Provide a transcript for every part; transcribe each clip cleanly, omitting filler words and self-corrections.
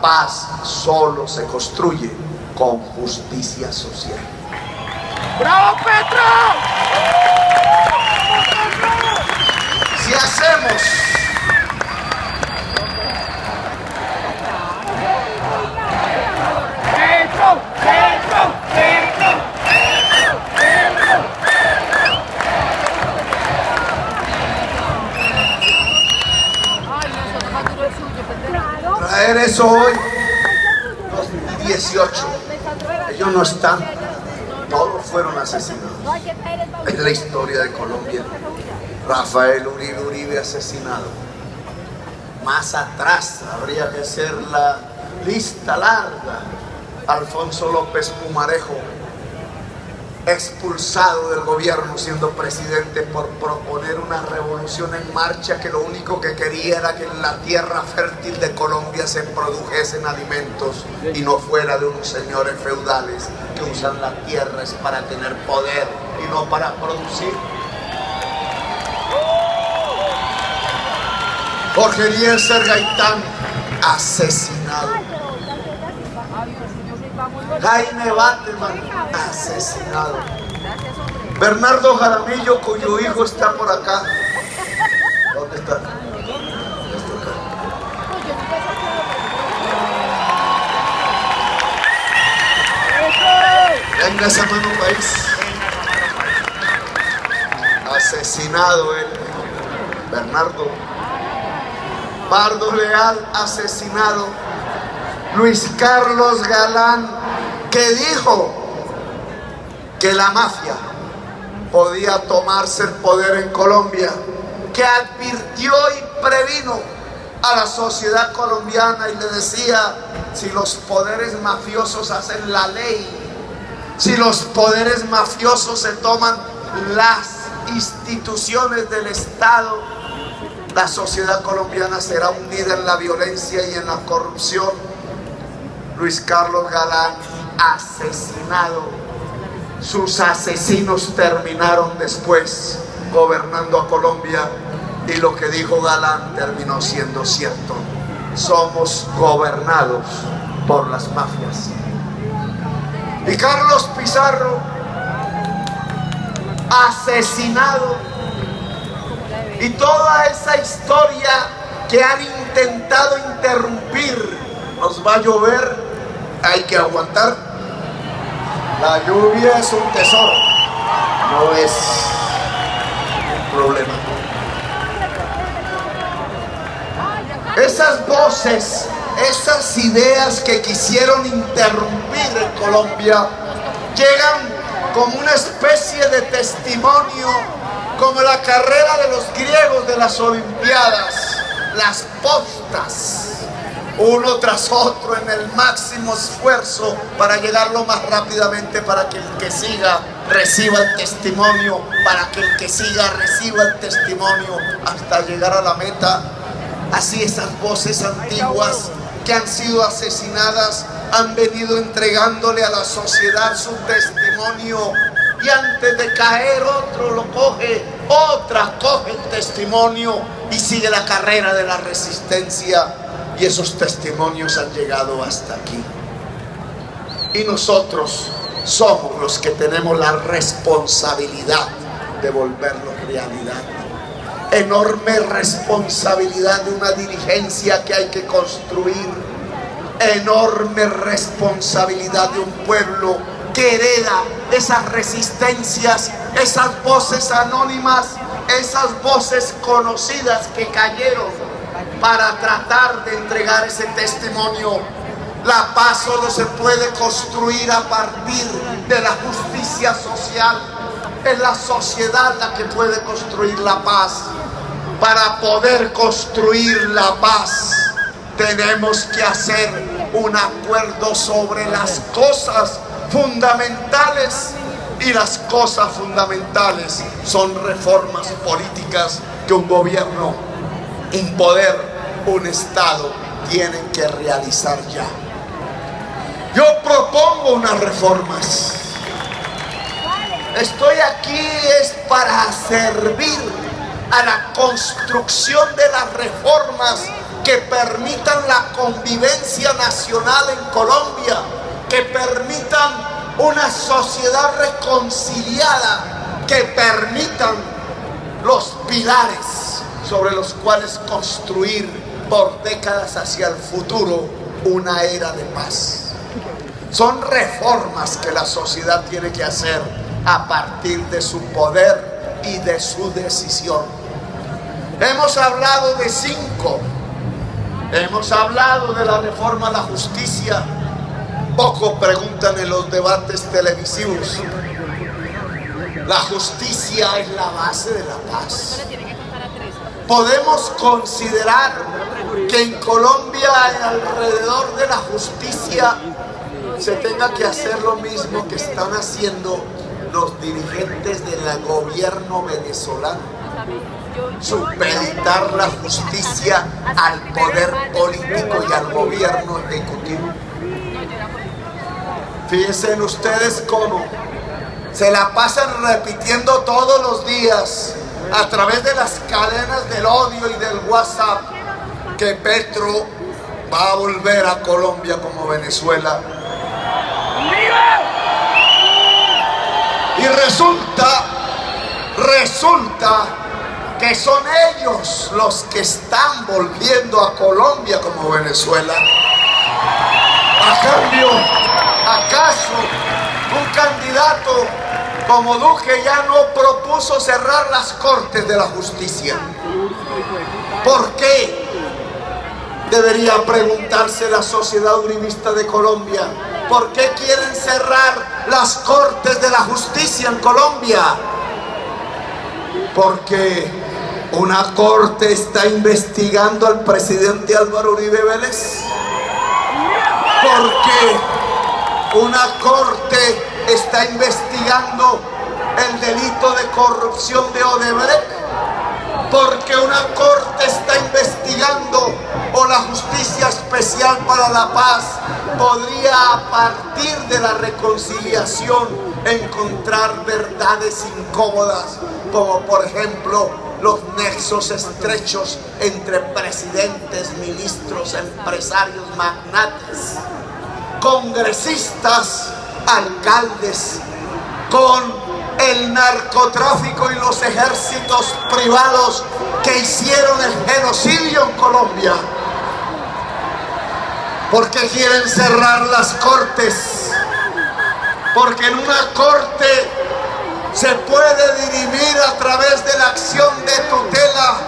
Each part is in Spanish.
Paz solo se construye con justicia social. ¡Bravo, Petro! Si hacemos ¡Petro! ¡Petro! ¡Petro! traer eso hoy, 2018, ellos no están, todos fueron asesinados. Es la historia de Colombia. Rafael Uribe asesinado. Más atrás habría que hacer la lista larga. Alfonso López Pumarejo, expulsado del gobierno siendo presidente por proponer una revolución en marcha que lo único que quería era que en la tierra fértil de Colombia se produjesen alimentos y no fuera de unos señores feudales que usan la tierra es para tener poder y no para producir. Jorge Eliezer Gaitán, asesinado. Jaime Bateman, asesinado. Bernardo Jaramillo, cuyo hijo está por acá. ¿Dónde está? Venga esa mano país. Asesinado él. Bernardo. Pardo Leal, asesinado. Luis Carlos Galán, que dijo que la mafia podía tomarse el poder en Colombia, que advirtió y previno a la sociedad colombiana y le decía: si los poderes mafiosos hacen la ley, si los poderes mafiosos se toman las instituciones del Estado, la sociedad colombiana será hundida en la violencia y en la corrupción. Luis Carlos Galán, asesinado. Sus asesinos terminaron después gobernando a Colombia y lo que dijo Galán terminó siendo cierto. Somos gobernados por las mafias. Y Carlos Pizarro, asesinado. Y toda esa historia que han intentado interrumpir. Nos va a llover, hay que aguantar. La lluvia es un tesoro, no es un problema. Esas voces, esas ideas que quisieron interrumpir en Colombia, llegan como una especie de testimonio, como la carrera de los griegos de las Olimpiadas, las postas. Uno tras otro en el máximo esfuerzo para llegar lo más rápidamente para que el que siga reciba el testimonio, para que el que siga reciba el testimonio hasta llegar a la meta. Así esas voces antiguas que han sido asesinadas han venido entregándole a la sociedad su testimonio y antes de caer otro lo coge, otra coge el testimonio y sigue la carrera de la resistencia. Y esos testimonios han llegado hasta aquí. Y nosotros somos los que tenemos la responsabilidad de volverlo realidad. Enorme responsabilidad de una dirigencia que hay que construir. Enorme responsabilidad de un pueblo que hereda esas resistencias, esas voces anónimas, esas voces conocidas que cayeron para tratar de entregar ese testimonio. La paz solo se puede construir a partir de la justicia social. Es la sociedad la que puede construir la paz. Para poder construir la paz, tenemos que hacer un acuerdo sobre las cosas fundamentales. Y las cosas fundamentales son reformas políticas que un gobierno, un poder, un Estado tienen que realizar ya. Yo propongo unas reformas. Estoy aquí es para servir a la construcción de las reformas que permitan la convivencia nacional en Colombia, que permitan una sociedad reconciliada, que permitan los pilares sobre los cuales construir por décadas hacia el futuro una era de paz. Son reformas que la sociedad tiene que hacer a partir de su poder y de su decisión. Hemos hablado de 5. Hemos hablado de la reforma a la justicia. Poco preguntan en los debates televisivos. La justicia es la base de la paz. Podemos considerar que en Colombia, alrededor de la justicia, se tenga que hacer lo mismo que están haciendo los dirigentes del gobierno venezolano: supeditar la justicia al poder político y al gobierno ejecutivo. Fíjense ustedes cómo se la pasan repitiendo todos los días a través de las cadenas del odio y del WhatsApp que Petro va a volver a Colombia como Venezuela. Y resulta que son ellos los que están volviendo a Colombia como Venezuela. A cambio, ¿acaso un candidato como Duque ya no propuso cerrar las cortes de la justicia? ¿Por qué? Debería preguntarse la sociedad uribista de Colombia. ¿Por qué quieren cerrar las cortes de la justicia en Colombia? Porque una corte está investigando al presidente Álvaro Uribe Vélez. Porque una corte está investigando el delito de corrupción de Odebrecht. Porque una corte está investigando, o la Justicia Especial para la Paz podría, a partir de la reconciliación, encontrar verdades incómodas, como por ejemplo los nexos estrechos entre presidentes, ministros, empresarios, magnates, congresistas, alcaldes, con el narcotráfico y los ejércitos privados que hicieron el genocidio en Colombia. ¿Por qué quieren cerrar las cortes? Porque en una corte se puede dirimir a través de la acción de tutela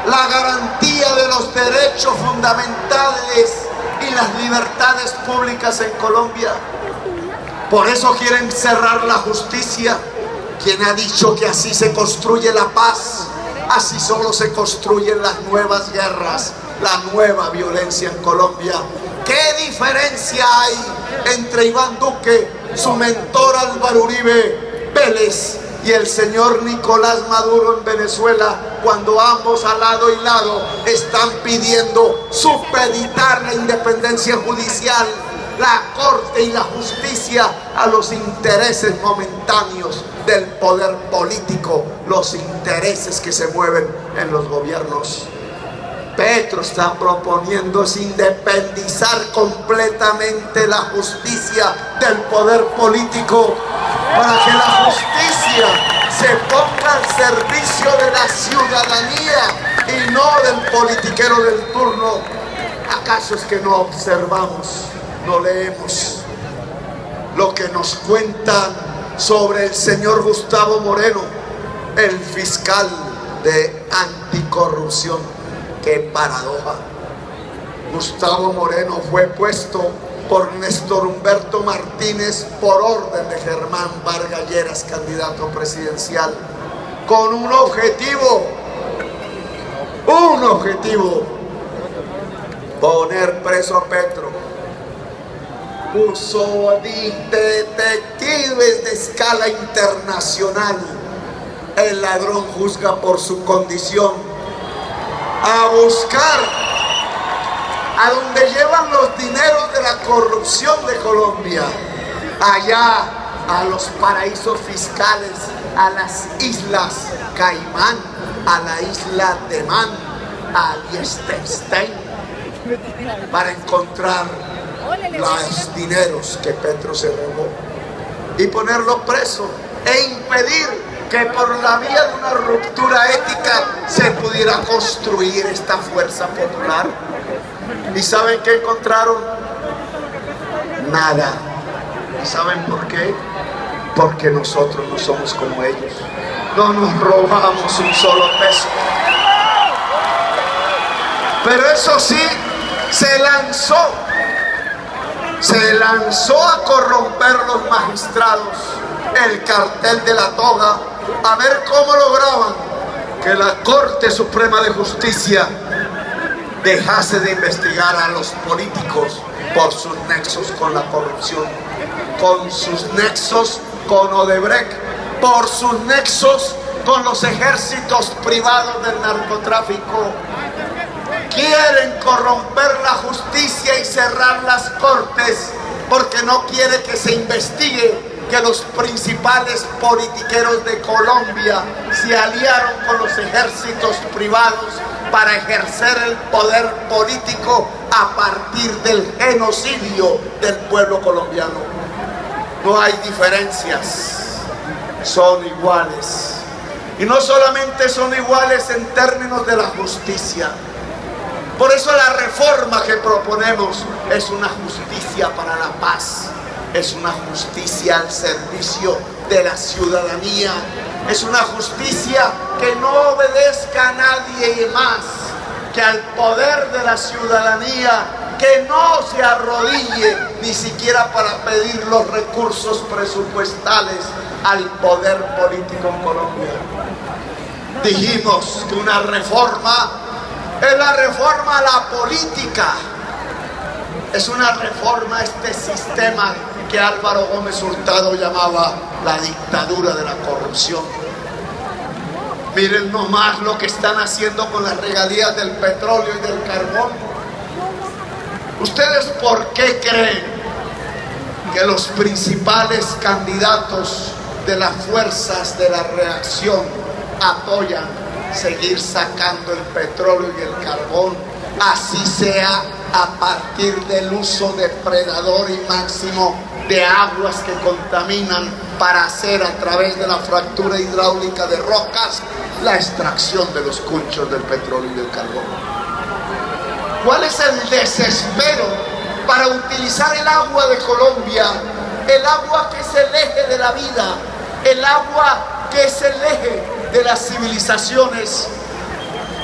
la garantía de los derechos fundamentales y las libertades públicas en Colombia. Por eso quieren cerrar la justicia. ¿Quién ha dicho que así se construye la paz? Así solo se construyen las nuevas guerras, la nueva violencia en Colombia. ¿Qué diferencia hay entre Iván Duque, su mentor Álvaro Uribe Vélez, y el señor Nicolás Maduro en Venezuela, cuando ambos a lado y lado están pidiendo supeditar la independencia judicial, la corte y la justicia a los intereses momentáneos del poder político, los intereses que se mueven en los gobiernos? Petro está proponiendo es independizar completamente la justicia del poder político, para que la justicia se ponga al servicio de la ciudadanía y no del politiquero del turno. ¿Acaso es que no observamos, no leemos lo que nos cuentan sobre el señor Gustavo Moreno, el fiscal de anticorrupción? ¡Qué paradoja! Gustavo Moreno fue puesto por Néstor Humberto Martínez por orden de Germán Vargas Lleras, candidato presidencial, con un objetivo, poner preso a Petro. Puso detectives de escala internacional. El ladrón juzga por su condición, a buscar a donde llevan los dineros de la corrupción de Colombia, allá a los paraísos fiscales, a las islas Caimán, a la isla de Man, a Liechtenstein, para encontrar los dineros que Petro se robó y ponerlo preso e impedir que por la vía de una ruptura ética se pudiera construir esta fuerza popular. ¿Y saben qué encontraron? Nada. ¿Y saben por qué? Porque nosotros no somos como ellos. No nos robamos un solo peso. Pero eso sí, se lanzó a corromper los magistrados, el cartel de la toga, a ver cómo lograban que la Corte Suprema de Justicia dejase de investigar a los políticos por sus nexos con la corrupción, con sus nexos con Odebrecht, por sus nexos con los ejércitos privados del narcotráfico. Quieren corromper la justicia y cerrar las cortes porque no quiere que se investigue que los principales politiqueros de Colombia se aliaron con los ejércitos privados para ejercer el poder político a partir del genocidio del pueblo colombiano. No hay diferencias, son iguales. Y no solamente son iguales en términos de la justicia. Por eso la reforma que proponemos es una justicia para la paz, es una justicia al servicio de la ciudadanía, es una justicia que no obedezca a nadie más que al poder de la ciudadanía, que no se arrodille ni siquiera para pedir los recursos presupuestales al poder político en Colombia. Dijimos que una reforma es la reforma a la política, es una reforma a este sistema que Álvaro Gómez Hurtado llamaba la dictadura de la corrupción. Miren nomás lo que están haciendo con las regalías del petróleo y del carbón. ¿Ustedes por qué creen que los principales candidatos de las fuerzas de la reacción apoyan seguir sacando el petróleo y el carbón, así sea a partir del uso depredador y máximo de aguas que contaminan para hacer a través de la fractura hidráulica de rocas la extracción de los cunchos del petróleo y del carbón? ¿Cuál es el desespero para utilizar el agua de Colombia, el agua que es el eje de la vida, el agua que es el eje de las civilizaciones,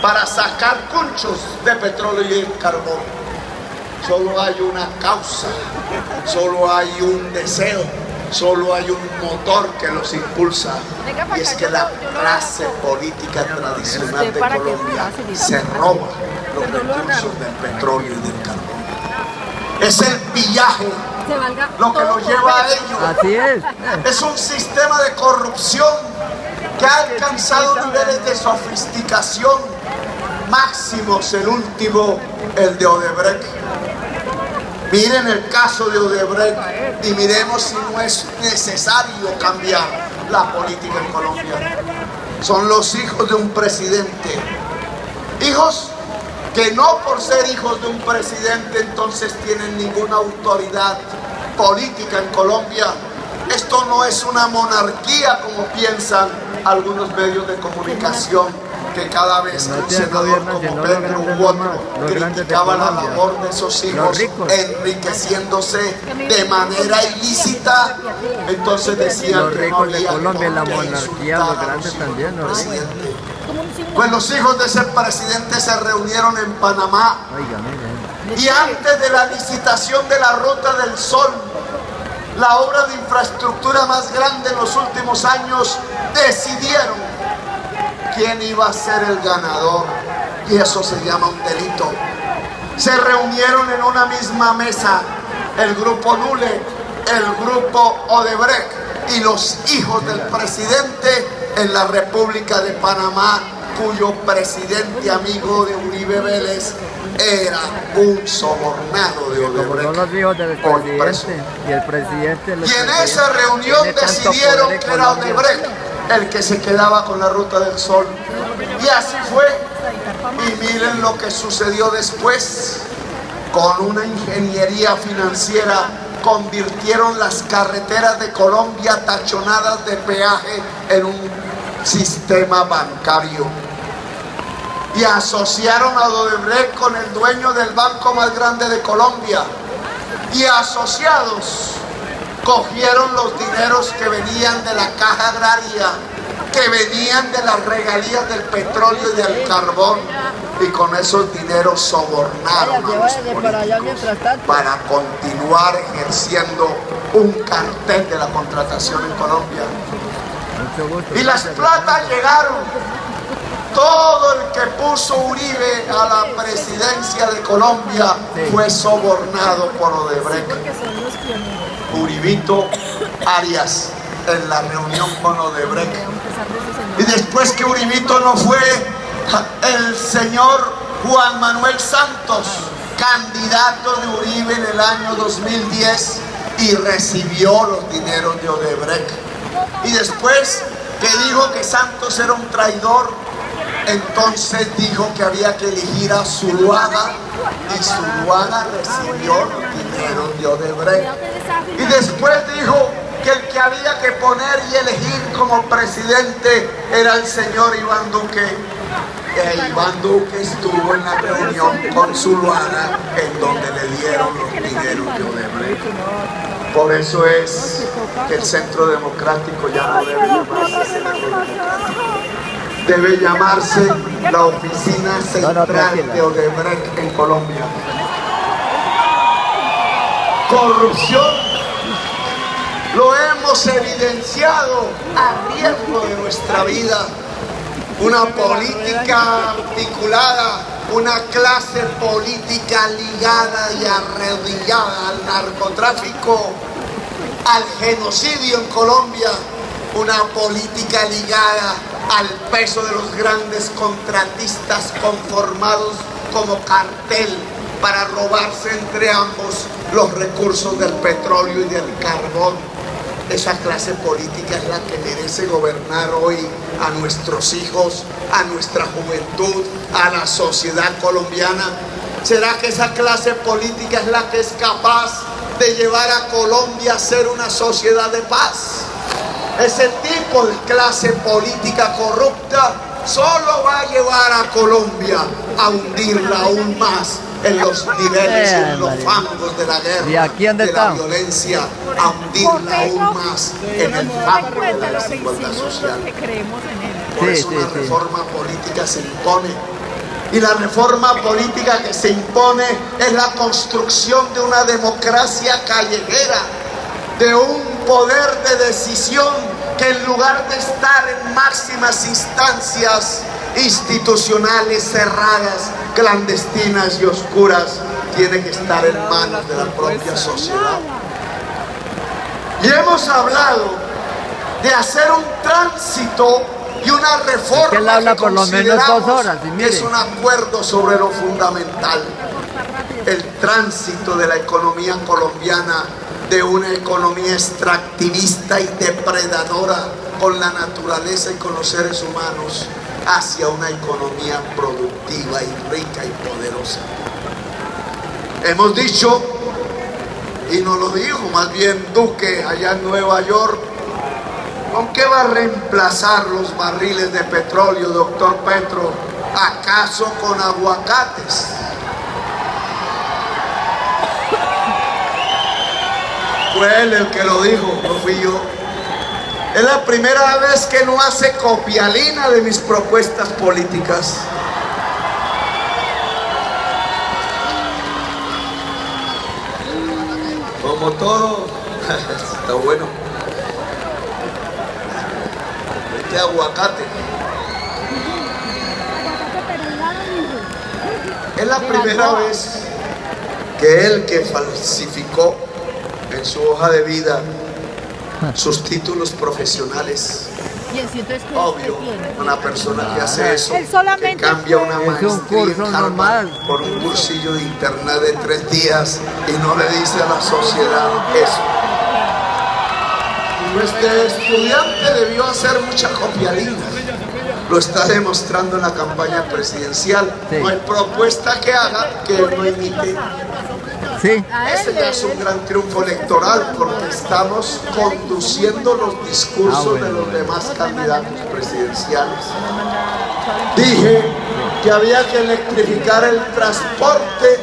para sacar cunchos de petróleo y el carbón? Solo hay una causa, solo hay un deseo, solo hay un motor que los impulsa, y es que la clase política tradicional de Colombia se roba los recursos del petróleo y del carbón. Es el pillaje lo que los lleva a ello. Así es. Es un sistema de corrupción que ha alcanzado niveles de sofisticación máximos, el último, el de Odebrecht. Miren el caso de Odebrecht y miremos si no es necesario cambiar la política en Colombia. Son los hijos de un presidente, hijos que no por ser hijos de un presidente entonces tienen ninguna autoridad política en Colombia. Esto no es una monarquía como piensan algunos medios de comunicación, que cada vez que un senador como Petro u otro criticaba la labor de esos hijos enriqueciéndose de manera ilícita, entonces decían que no había por qué insultar a los hijos del presidente. Pues los hijos de ese presidente se reunieron en Panamá y antes de la licitación de la Ruta del Sol, la obra de infraestructura más grande en los últimos años, decidieron quién iba a ser el ganador, y eso se llama un delito. Se reunieron en una misma mesa el grupo Nule, el grupo Odebrecht y los hijos del presidente en la República de Panamá, cuyo presidente amigo de Uribe Vélez era un sobornado de Odebrecht. Como son los hijos del presidente y el presidente... Y en esa reunión decidieron que era Odebrecht el que se quedaba con la Ruta del Sol. Y así fue. Y miren lo que sucedió después. con una ingeniería financiera, convirtieron las carreteras de Colombia tachonadas de peaje en un sistema bancario. Y asociaron a Odebrecht con el dueño del banco más grande de Colombia. Y asociados cogieron los dineros que venían de la caja agraria, que venían de las regalías del petróleo y del carbón, y con esos dineros sobornaron a los políticos para continuar ejerciendo un cartel de la contratación en Colombia. Y las platas llegaron. Todo el que puso Uribe a la presidencia de Colombia fue sobornado por Odebrecht. Uribito Arias en la reunión con Odebrecht. Y después que Uribito no fue, el señor Juan Manuel Santos, candidato de Uribe en el año 2010, y recibió los dineros de Odebrecht. Y después que dijo que Santos era un traidor, entonces dijo que había que elegir a Zuluaga, y Zuluaga recibió los dineros de Odebrecht. Y después dijo que el que había que poner y elegir como presidente era el señor Iván Duque. Iván Duque estuvo en la reunión con Zuluaga, en donde le dieron los dineros de Odebrecht. Por eso es que el Centro Democrático ya no debe llamarse Centro Democrático. Debe llamarse la Oficina Central de Odebrecht en Colombia. Corrupción, lo hemos evidenciado a riesgo de nuestra vida. Una política articulada, una clase política ligada y arrodillada al narcotráfico, al genocidio en Colombia, una política ligada al peso de los grandes contratistas conformados como cartel para robarse entre ambos los recursos del petróleo y del carbón. Esa clase política es la que merece gobernar hoy a nuestros hijos, a nuestra juventud, a la sociedad colombiana. ¿Será que esa clase política es la que es capaz de llevar a Colombia a ser una sociedad de paz? Ese tipo de clase política corrupta solo va a llevar a Colombia a hundirla aún más en los niveles, en los fangos de la guerra, de la violencia, a hundirla aún más en el fango de la desigualdad social. Por eso una reforma política se impone. Y la reforma política que se impone es la construcción de una democracia callejera, de un poder de decisión que en lugar de estar en máximas instancias institucionales cerradas, clandestinas y oscuras, tiene que estar en manos de la propia sociedad. Y hemos hablado de hacer un tránsito y una reforma él habla por lo menos 2 horas, y mire. es un acuerdo sobre lo fundamental: el tránsito de la economía colombiana de una economía extractivista y depredadora con la naturaleza y con los seres humanos hacia una economía productiva y rica y poderosa. Hemos dicho, y nos lo dijo más bien Duque allá en Nueva York, ¿con qué va a reemplazar los barriles de petróleo, doctor Petro? ¿Acaso con aguacates? Fue él el que lo dijo, no fui yo. Es la primera vez que no hace copialina de mis propuestas políticas. Como todo, está bueno. Este aguacate. Es la primera vez que él, que falsificó en su hoja de vida sus títulos profesionales, obvio, una persona que hace eso, que cambia una maestría en Harvard por un cursillo de internet de 3 días y no le dice a la sociedad eso. Este estudiante debió hacer mucha copialina. lo está demostrando en la campaña presidencial. Sí. No hay propuesta que haga que él no imite. Sí. Ese ya es un gran triunfo electoral porque estamos conduciendo los discursos de los demás candidatos presidenciales. Dije que había que electrificar el transporte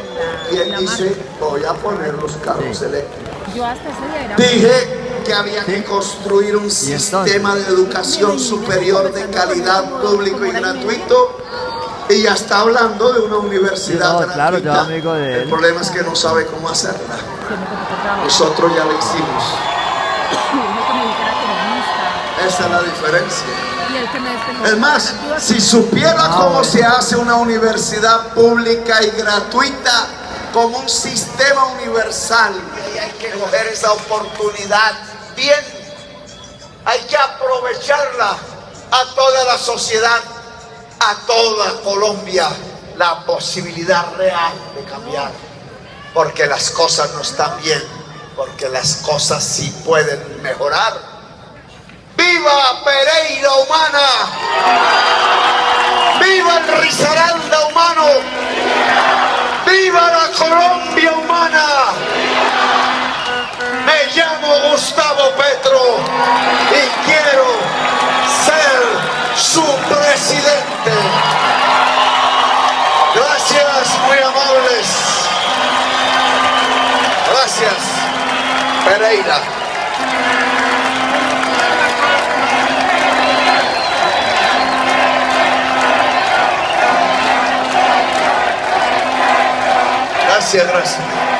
y él dice, voy a poner los carros eléctricos. Dije que había que construir un sistema de educación superior de calidad, público y gratuito. Y ya está hablando de una universidad gratuita. Claro, yo amigo de él. El problema es que no sabe cómo hacerla. Nosotros ya lo hicimos. Esa es la diferencia. Es más, si supiera cómo se hace una universidad pública y gratuita como un sistema universal, y hay que coger esa oportunidad bien, hay que aprovecharla a toda la sociedad, a toda Colombia, la posibilidad real de cambiar, porque las cosas no están bien, porque las cosas sí pueden mejorar. ¡Viva Pereira humana! ¡Viva el Risaralda humano! ¡Viva la Colombia humana! Me llamo Gustavo Petro y quiero ser su presidente. Gracias, muy amables. Gracias, Pereira. Gracias, gracias.